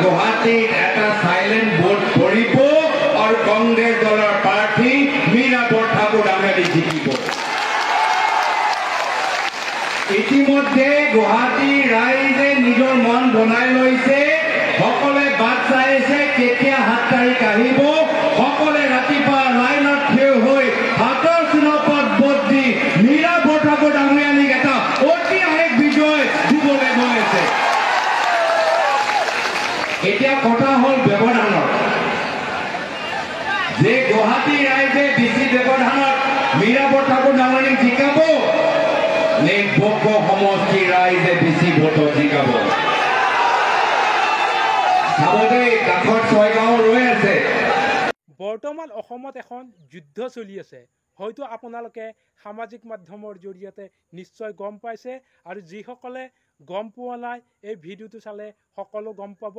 গুৱাহাটীত এটা silent vote পৰিব আৰু কংগ্ৰেছ দলৰ প্ৰাৰ্থী মীৰা বৰঠাকুৰ ডাঙৰীয়ানী জিকিব। ইতিমধ্যে গুৱাহাটীৰ ৰাইজে নিজৰ মন বনাই লৈছে, সকলে বাট চাই আছে কেতিয়া 7 তাৰিখ আহিব। সকলে ৰাতিপুৱা লাইনত থিয় হৈ হাতৰ চিনপত ভোট দি মীৰা বৰঠাকুৰ ডাঙৰীয়ানীক এটা ঐতিহাসিক বিজয় দিবলৈ গৈ আছে। এতিয়া কথা হ'ল ব্যৱধানৰ, যে গুৱাহাটী ৰাইজে বেছি ব্যৱধানত মীৰা বৰঠাকুৰ ডাঙৰীয়ানীক জিকাব নে বক সমষ্টি ৰাইজে বেছি ভোটত জিকাব। চাবদেই কাষত 6 গাঁও ৰৈ আছে। বৰ্তমান অসমত এখন যুদ্ধ চলি আছে, হয়তো আপোনালোকে সামাজিক মাধ্যমৰ জৰিয়তে নিশ্চয় গম পাইছে, আৰু যিসকলে গম পোৱা নাই এই ভিডিঅ'টো চালে সকলো গম পাব।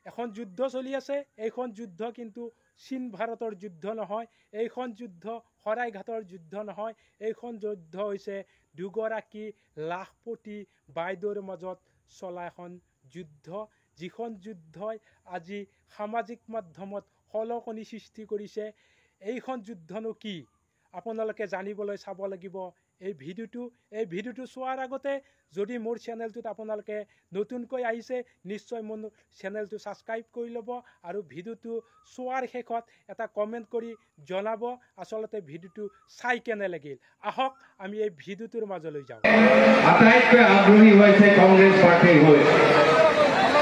এখন যুদ্ধ চলি আছে, এইখন যুদ্ধ কিন্তু চীন ভাৰতৰ যুদ্ধ নহয়, এইখন যুদ্ধ শৰাইঘাটৰ যুদ্ধ নহয়, এইখন যুদ্ধ হৈছে দুগৰাকী লাখপতি বাইদেউৰ মাজত চলা এখন যুদ্ধ, যিখন যুদ্ধই আজি সামাজিক মাধ্যমত খলকনি সৃষ্টি কৰিছে। এইখন যুদ্ধনো কি আপোনালোকে জানিবলৈ চাব লাগিব এই ভিডিঅ'টো চোৱাৰ আগতে যদি মোৰ চেনেলটোত আপোনালোকে নতুনকৈ আহিছে নিশ্চয় মোৰ চেনেলটো ছাবস্ক্ৰাইব কৰি ল'ব, আৰু ভিডিঅ'টো চোৱাৰ শেষত এটা কমেণ্ট কৰি জনাব আচলতে ভিডিঅ'টো চাই কেনে লাগিল। আহক আমি এই ভিডিঅ'টোৰ মাজলৈ যাওঁ। আটাইতকৈ আগ্ৰহী হৈছে কংগ্ৰেছ পাৰ্টি হৈ।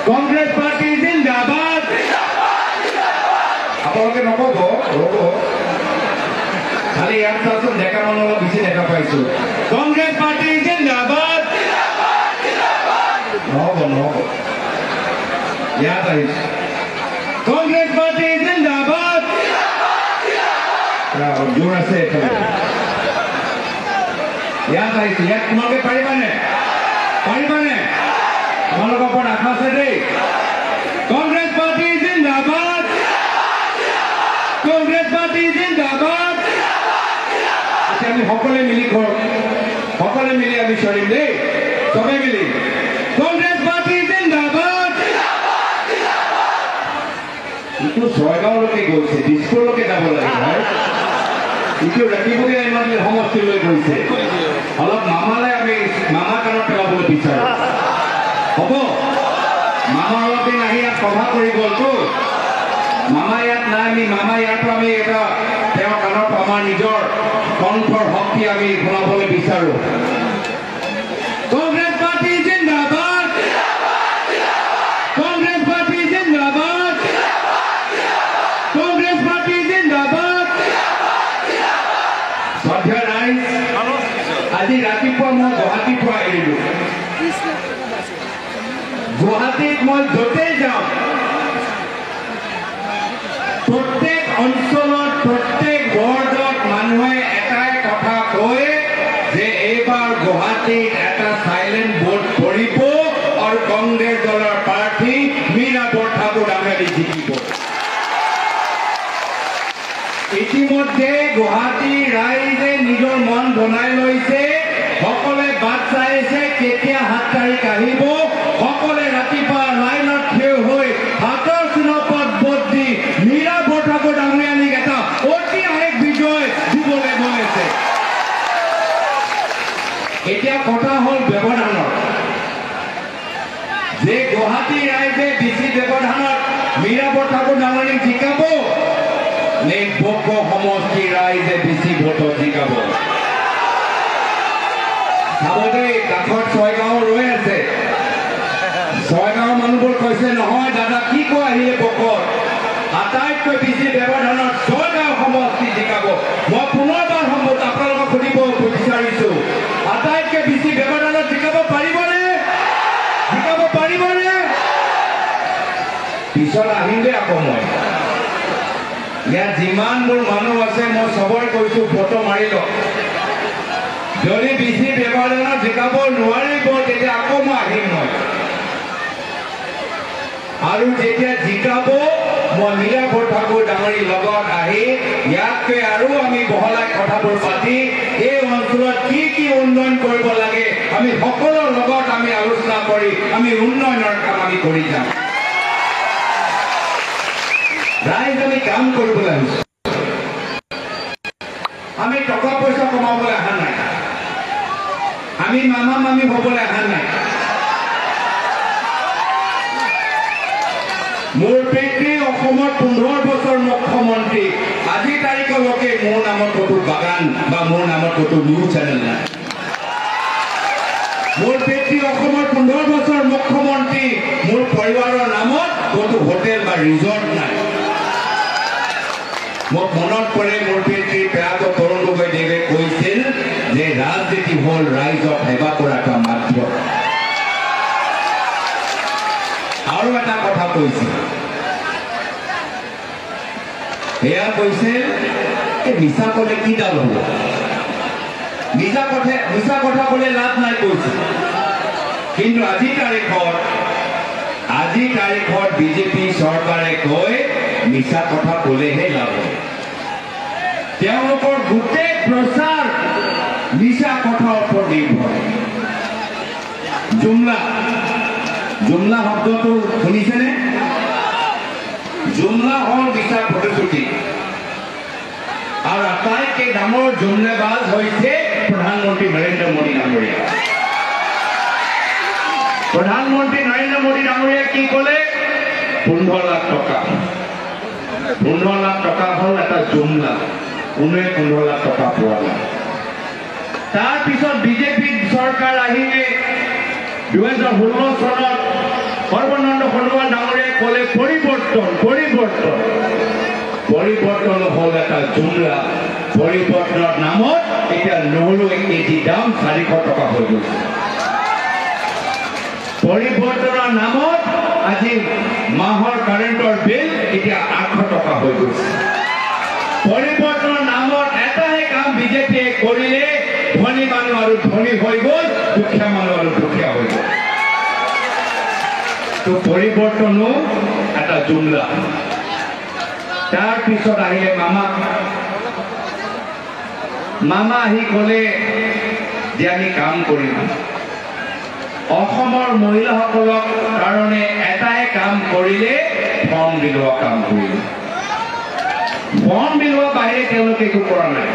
কংগ্ৰেছ পাৰ্টি জিন্দাবাদ। আপোনালোকে নক'ব, ৰ'ব খালি ইয়াত চাচোন, ডেকা মানুহ অলপ বেছি দেখা পাইছো। কংগ্ৰেছ পাৰ্টি জিন্দাবাদ। নহ'ব ইয়াত আহিছো। কংগ্ৰেছ পাৰ্টি জিন্দাবাদ। জোৰ আছে ইয়াত আহিছো। ইয়াত তোমালোকে পাৰিবানে? তোমালোকৰ ওপৰত আশা আছে দেই। কংগ্ৰেছ পাৰ্টি জিন্দাবাদ। কংগ্ৰেছ পাৰ্টি জিন্দাবাদ। এতিয়া আমি সকলোৱে মিলি আমি চলিম দেই, চবে মিলি। কংগ্ৰেছ পাৰ্টি জিন্দাবাদ। ইটো 6 গাঁৱলৈকে গৈছে, দিছপুৰলৈকে যাব লাগে হয়। ইটো ৰাতিপুৱা ইমান সমষ্টিলৈ গৈছে, অলপ মামালে আমি মামা কাণত পেলাবলৈ বিচাৰোঁ। হ'ব, মামা অলপ দিন আহি ইয়াত সভা কৰি গ'লতো, মামা ইয়াত নাই। মামা ইয়াতো আমি এটা তেওঁৰ কাণত আমাৰ নিজৰ কণ্ঠৰ শক্তি আমি শুনাবলৈ বিচাৰোঁ। কংগ্ৰেছ পাৰ্টি জিন্দাবাদ। কংগ্ৰেছ পাৰ্টি জিন্দাবাদ। কংগ্ৰেছ পাৰ্টি জিন্দাবাদ। শ্ৰদ্ধেয় ৰাইজ, আজি ৰাতিপুৱা মই গুৱাহাটীৰ পৰা এৰিলোঁ। গুৱাহাটীত মই য'তেই যাওঁ প্ৰত্যেক অঞ্চলত প্ৰত্যেক ৱাৰ্ডত মানুহে এটাই কথা কয় যে এইবাৰ গুৱাহাটীত এটা সাইলেন্ট ভোট পৰিব আৰু কংগ্ৰেছ দলৰ প্ৰাৰ্থী মীৰা বৰঠাকুৰ ডাঙৰীয়ানী জিকিব। ইতিমধ্যে গুৱাহাটীৰ ৰাইজে নিজৰ মন বনাই লৈছে, সকলে বাট চাই আছে কেতিয়া 7 তাৰিখ আহিব। সকলে ৰাতিপুৱা লাইনত থিয় হৈ হাতৰ চিনপত ভোট দি মীৰা বৰঠাকুৰ ডাঙৰীয়ানীক এটা ঐতিহাসিক বিজয় দিবলৈ গৈ আছে। এতিয়া কথা হ'ল ব্যৱধানৰ, যে গুৱাহাটী ৰাইজে বেছি ব্যৱধানত মীৰা বৰঠাকুৰ ডাঙৰীয়ানীক জিকাব নে বক সমষ্টি ৰাইজে বেছি ভোটত জিকাব। চাবদেই কাষত 6 গাঁও ৰৈ আছে। 6 গাঁৱৰ মানুহবোৰ কৈছে নহয় দাদা কি কয় আহিলে বকত, আটাইতকৈ বেছি ব্যৱধানত 6 গাঁও সমষ্টি জিকাব। মই পুনৰবাৰ আপোনালোকক সুধিব বিচাৰিছো, আটাইতকৈ বেছি ব্যৱধানত জিকাব পাৰিবনে? পিছত আহিলে আকৌ মই ইয়াত যিমানবোৰ মানুহ আছে মই চবৰে কৈছো ফটো মাৰি লওক। যদি বেছি ব্যৱধানত জিকাব নোৱাৰিব তেতিয়া আকৌ মই আহিম। আৰু যেতিয়া জিকাব মই মীৰা বৰঠাকুৰ ডাঙৰীৰ লগত আহি ইয়াতকৈ আৰু আমি বহলাই কথাবোৰ পাতি এই অঞ্চলত কি উন্নয়ন কৰিব লাগে আমি সকলোৰ লগত আমি আলোচনা কৰি আমি উন্নয়নৰ কাম আমি কৰি যাম। কাম কৰিবলৈ আহিছোঁ। আমি টকা পইচা কমাবলৈ অহা নাই, আমি মামা মামী হ'বলৈ অহা নাই। মোৰ পিতৃ অসমৰ 15 বছৰ মুখ্যমন্ত্ৰী, আজি তাৰিখলৈকে মোৰ নামত ক'তো বাগান বা মোৰ নামত ক'তো নিউজ চেনেল নাই। মোৰ পিতৃ অসমৰ 15 বছৰ মুখ্যমন্ত্ৰী, মোৰ পৰিবাৰৰ নামত ক'তো হোটেল বা ৰিজৰ্ট নাই। মোক মনত পৰে মোৰ পিতৃ প্ৰয়াত তৰুণ গগৈদেৱে কৈছিল যে ৰাজনীতি হ'ল ৰাইজক সেৱা কৰা এটা মাধ্যম। আৰু এটা কথা কৈছিল, এয়া কৈছিল এই মিছা ক'লে কি ডাল হ'ব, মিছা কথা ক'লে লাভ নাই কৈছিল। কিন্তু আজিৰ তাৰিখত বিজেপি চৰকাৰে কয় মিছা কথা ক'লেহে লাভ হ'ব। তেওঁলোকৰ গোটেই প্ৰচাৰ মিছা কথাৰ ওপৰত নিৰ্ভৰ। জুমলা শব্দটো শুনিছেনে? জুমলা হ'ল মিছা প্ৰতিশ্ৰুতি, আৰু আটাইতকৈ ডাঙৰ জুমলাবাজ হৈছে প্ৰধানমন্ত্ৰী নৰেন্দ্ৰ মোদী ডাঙৰীয়া। প্ৰধানমন্ত্ৰী নৰেন্দ্ৰ মোদী ডাঙৰীয়াই কি ক'লে? 15 লাখ টকা। 15 লাখ টকা হ'ল এটা জুমলা, কোনোৱে 15 লাখ টকা পোৱা নাই। তাৰপিছত বিজেপি চৰকাৰ আহিলে 2016 চনত সৰ্বানন্দ সোণোৱাল ডাঙৰীয়াই ক'লে পৰিৱৰ্তন হ'ল এটা জুমলা। পৰিৱৰ্তনৰ নামত এতিয়া নহৰু 1 কেজি দাম 400 টকা হৈ গৈছে। পৰিৱৰ্তনৰ নামত আজি মাহৰ কাৰেণ্টৰ বিল এতিয়া 800 টকা হৈ গৈছে। পৰিৱৰ্তনৰ নামত এটাহে কাম বিজেপিয়ে কৰিলে, ধনী মানুহ আৰু ধনী হৈ গ'ল, দুখীয়া মানুহ আৰু দুখীয়া হৈ গ'ল। তো পৰিৱৰ্তনো এটা জুমলা। তাৰপিছত আহিলে মামা আহি ক'লে যে আমি কাম কৰিম। অসমৰ মহিলাসকলক কাৰণে এটাই কাম কৰিলে, ফৰ্ম বিলোৱা কাম কৰিলে। ফৰ্ম বিলোৱা বাহিৰে তেওঁলোকে একো কৰা নাই।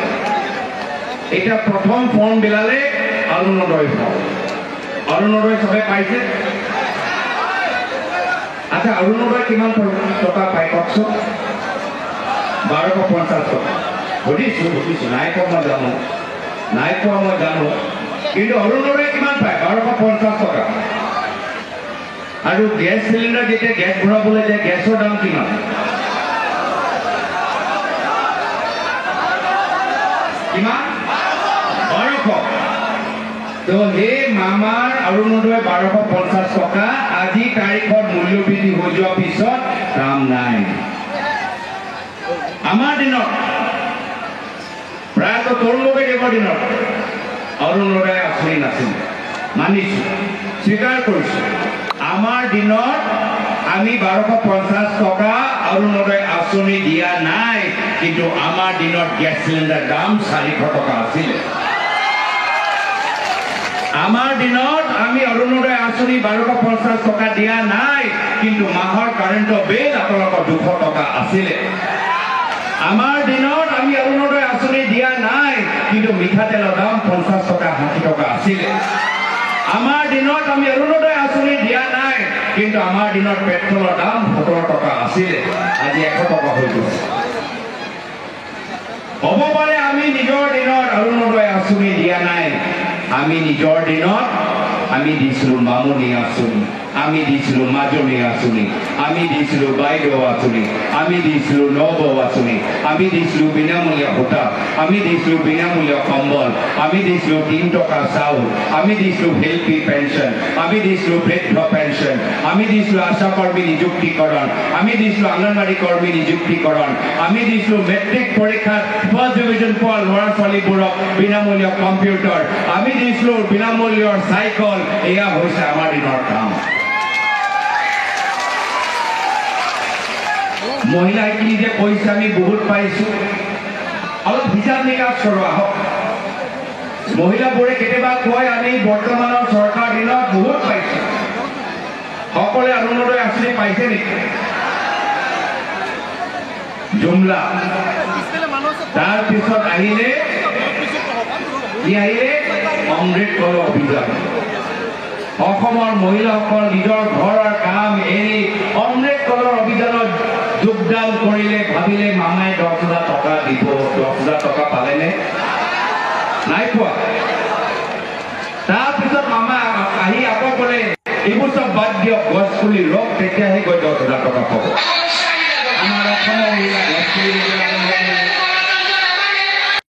এতিয়া প্ৰথম ফৰ্ম বিলালে অৰুণোদয় ফৰ্ম। অৰুণোদয় চবে পাইছে? আচ্ছা, অৰুণোদয় কিমান টকা পায় কওকচোন? 1250 টকা। সুধিছোঁ, নাই পোৱা মই জানো, কিন্তু অৰুণোদয় কিমান পায়? 1250 টকা। আৰু গেছ চিলিণ্ডাৰ যেতিয়া গেছ ভৰাবলৈ যায়, গেছৰ দাম কিমান? কিমান? 1200। তো সেই মামাৰ অৰুণোদয় 1250 টকা। আজি তাৰিখত মূল্যবৃদ্ধি হৈ যোৱাৰ পিছত কাম নাই। আমাৰ দিনত প্ৰায়তঃ তৰুণ গগৈদেৱৰ দিনত অৰুণোদয় আঁচনি নাছিল, মানিছোঁ, স্বীকাৰ কৰিছোঁ। আমাৰ দিনত আমি 1250 টকা অৰুণোদয় আঁচনি দিয়া নাই, কিন্তু আমাৰ দিনত গেছ চিলিণ্ডাৰ দাম 400 টকা আছিলে। আমাৰ দিনত আমি অৰুণোদয় আঁচনি 1250 টকা দিয়া নাই, কিন্তু মাহৰ কাৰেণ্টৰ বিল আপোনালোকৰ 200 টকা আছিলে। আমাৰ দিনত আমি অৰুণোদয় আঁচনি দিয়া নাই, কিন্তু মিঠাতেলৰ দাম 50 টকা 60 টকা আছিলে। আমাৰ দিনত আমি অৰুণোদয় আঁচনি দিয়া নাই, কিন্তু আমাৰ দিনত পেট্ৰলৰ দাম 17 টকা আছিলে। আজি 100 টকা হৈ গৈছে। হ'ব পাৰে আমি নিজৰ দিনত অৰুণোদয় আঁচনি দিয়া নাই। আমি নিজৰ দিনত আমি দিছিলোঁ মামনি আঁচনি, আমি দিছিলোঁ মাজনী আঁচনি, আমি দিছিলোঁ বাইদেউ আঁচনি, আমি দিছিলোঁ নবৌ আঁচনি, আমি দিছিলোঁ বিনামূলীয়া সূতা, আমি দিছিলোঁ বিনামূলীয়া কম্বল, আমি দিছিলোঁ 3 টকা চাউল, আমি দিছিলোঁ হেল্থি পেঞ্চন, আমি দিছিলোঁ বৃদ্ধ পেঞ্চন, আমি দিছিলোঁ আশা কৰ্মী নিযুক্তিকৰণ, আমি দিছিলোঁ অংগনবাড়ী কৰ্মী নিযুক্তিকৰণ, আমি দিছিলোঁ মেট্ৰিক পৰীক্ষাত ফাৰ্ষ্ট ডিভিজন পোৱা ল'ৰা ছোৱালীবোৰক বিনামূলীয়া কম্পিউটাৰ, আমি দিছিলোঁ বিনামূলীয় চাইকেল। এয়া হৈছে আমাৰ দিনৰ কাম। মহিলাখিনি যে কৈছে আমি বহুত পাইছোঁ, অলপ হিচাপ নিকাচ কৰোঁ আহক। মহিলাবোৰে কেতিয়াবা কয় আমি বৰ্তমানৰ চৰকাৰ দিনত বহুত পাইছোঁ। সকলোৱে অৰুণোদয় আঁচনি পাইছে নেকি? জুমলা তাৰপিছত আহিলে কি আহিলে অমৃত কল অভিযান অসমৰ মহিলাসকল নিজৰ ঘৰৰ কাম এৰি অমৃত কলৰ অভিযানত যোগদান কৰিলে ভাবিলে মামাই 10,000 টকা দিব 10,000 টকা পালেনে নাই পোৱা তাৰপিছত মামা আহি আকৌ ক'লে এইবোৰ চব বাদ দিয়ক গছ পুলি ৰোগ তেতিয়াহে গৈ 10,000 টকা পাব